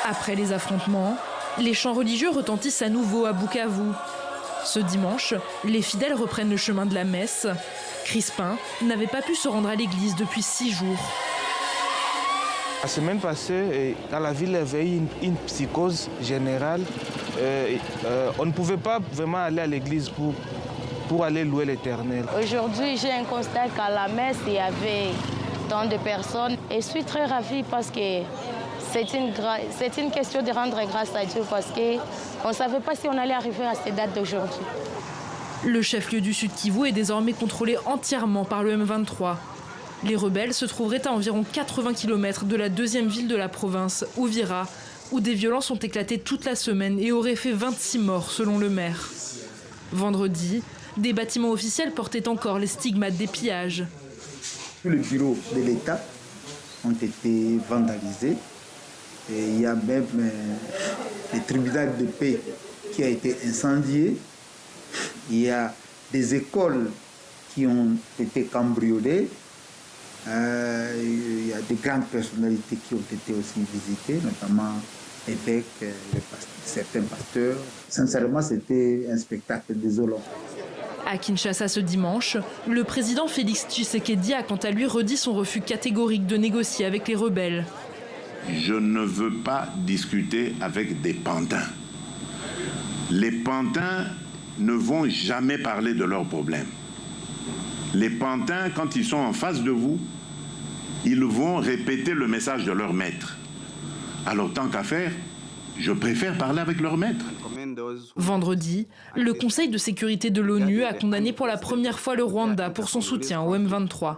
Après les affrontements, les chants religieux retentissent à nouveau à Bukavu. Ce dimanche, les fidèles reprennent le chemin de la messe. Crispin n'avait pas pu se rendre à l'église depuis 6 jours. La semaine passée, dans la ville, il y avait une psychose générale. On ne pouvait pas vraiment aller à l'église pour aller louer l'Éternel. Aujourd'hui, j'ai un constat qu'à la messe, il y avait tant de personnes. Et je suis très ravie parce que c'est une question de rendre grâce à Dieu parce qu'on ne savait pas si on allait arriver à cette date d'aujourd'hui. Le chef-lieu du Sud Kivu est désormais contrôlé entièrement par le M23. Les rebelles se trouveraient à environ 80 km de la deuxième ville de la province, Uvira, où des violences ont éclaté toute la semaine et auraient fait 26 morts selon le maire. Vendredi, des bâtiments officiels portaient encore les stigmates des pillages. Tous les bureaux de l'État ont été vandalisés. Et il y a même le tribunal de paix qui a été incendié. Il y a des écoles qui ont été cambriolées. Il y a des grandes personnalités qui ont été aussi visitées, notamment évêques, certains pasteurs. Sincèrement, c'était un spectacle désolant. À Kinshasa ce dimanche, le président Félix Tshisekedi a quant à lui redit son refus catégorique de négocier avec les rebelles. Je ne veux pas discuter avec des pantins. Les pantins ne vont jamais parler de leurs problèmes. Les pantins, quand ils sont en face de vous, ils vont répéter le message de leur maître. Alors tant qu'à faire, je préfère parler avec leur maître. Vendredi, le Conseil de sécurité de l'ONU a condamné pour la première fois le Rwanda pour son soutien au M23.